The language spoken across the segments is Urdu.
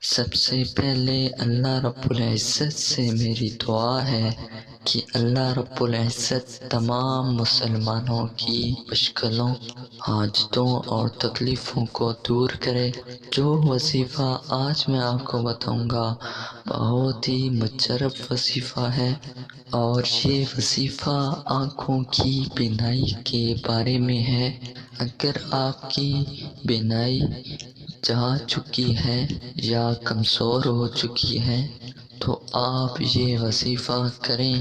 سب سے پہلے اللہ رب العزت سے میری دعا ہے کہ اللہ رب العزت تمام مسلمانوں کی مشکلوں، حاجتوں اور تکلیفوں کو دور کرے۔ جو وظیفہ آج میں آپ کو بتاؤں گا بہت ہی مجرب وظیفہ ہے، اور یہ وظیفہ آنکھوں کی بینائی کے بارے میں ہے۔ اگر آپ کی بینائی جا چکی ہے یا کمزور ہو چکی ہے تو آپ یہ وظیفہ کریں،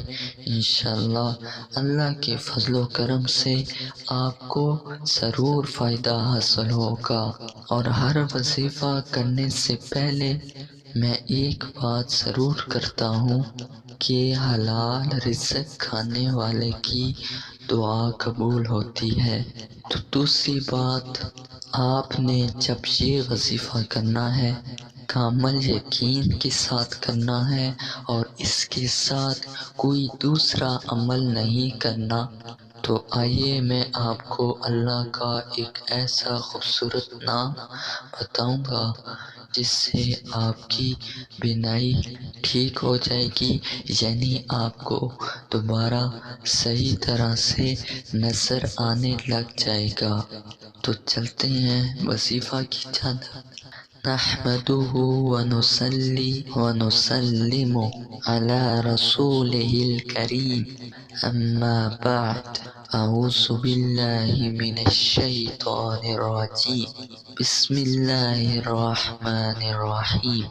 انشاءاللہ اللہ کے فضل و کرم سے آپ کو ضرور فائدہ حاصل ہوگا۔ اور ہر وظیفہ کرنے سے پہلے میں ایک بات ضرور کرتا ہوں کہ حلال رزق کھانے والے کی دعا قبول ہوتی ہے۔ تو دوسری بات، آپ نے جب یہ وظیفہ کرنا ہے کامل یقین کے ساتھ کرنا ہے، اور اس کے ساتھ کوئی دوسرا عمل نہیں کرنا۔ تو آئیے میں آپ کو اللہ کا ایک ایسا خوبصورت نام بتاؤں گا جس سے آپ کی بینائی ٹھیک ہو جائے گی، یعنی آپ کو دوبارہ صحیح طرح سے نظر آنے لگ جائے گا۔ تو چلتے ہیں وظیفہ کی جانب۔ نحمدہ ونصلی ونسلم علی رسولہ الکریم، اما بعد، اعوذ باللہ من الشیطان الرجیم، بسم اللہ الرحمن الرحیم۔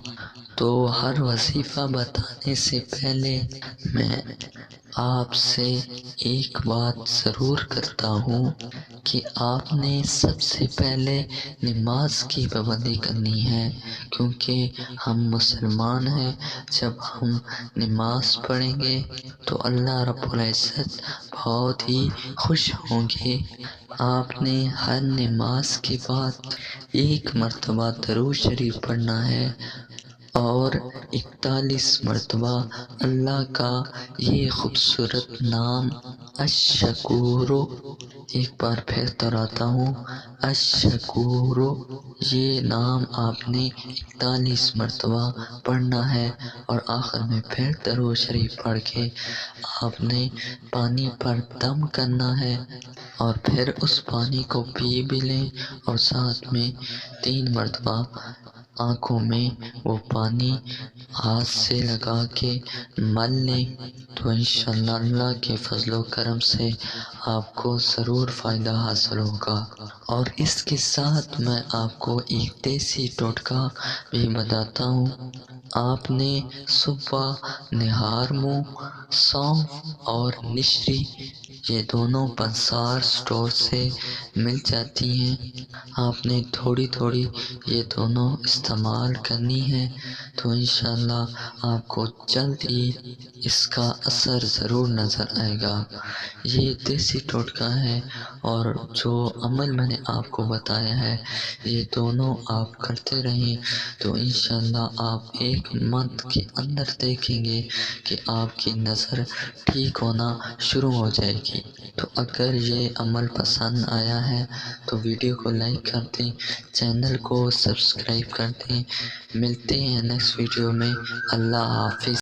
تو ہر وظیفہ بتانے سے پہلے میں آپ سے ایک بات ضرور کرتا ہوں کہ آپ نے سب سے پہلے نماز کی پابندی کرنی ہے، کیونکہ ہم مسلمان ہیں۔ جب ہم نماز پڑھیں گے تو اللہ رب العزت بہت ہی خوش ہوں گے۔ آپ نے ہر نماز کے بعد 1 مرتبہ درود شریف پڑھنا ہے، اور 41 مرتبہ اللہ کا یہ خوبصورت نام الشکور، ایک بار پھر دہراتا ہوں، الشکور، یہ نام آپ نے 41 مرتبہ پڑھنا ہے، اور آخر میں پھر درود شریف پڑھ کے آپ نے پانی پر دم کرنا ہے، اور پھر اس پانی کو پی بھی لیں، اور ساتھ میں 3 مرتبہ آنکھوں میں وہ پانی ہاتھ سے لگا کے مل لیں۔ تو انشاءاللہ اللہ کے فضل و کرم سے آپ کو ضرور فائدہ حاصل ہوگا۔ اور اس کے ساتھ میں آپ کو ایک دیسی ٹوٹکا بھی بتاتا ہوں۔ آپ نے صبح نہار منہ سونف اور نشری، یہ دونوں پنسار اسٹور سے مل جاتی ہیں، آپ نے تھوڑی تھوڑی یہ دونوں استعمال کرنی ہے۔ تو انشاءاللہ آپ کو جلد ہی اس کا اثر ضرور نظر آئے گا۔ یہ دیسی ٹوٹکا ہے، اور جو عمل میں نے آپ کو بتایا ہے یہ دونوں آپ کرتے رہیں تو انشاءاللہ آپ 1 منتھ کے اندر دیکھیں گے کہ آپ کی نظر ٹھیک ہونا شروع ہو جائے گی۔ تو اگر یہ عمل پسند آیا ہے تو ویڈیو کو لائک کر دیں، چینل کو سبسکرائب کر دیں۔ ملتے ہیں نیکسٹ ویڈیو میں۔ اللہ حافظ۔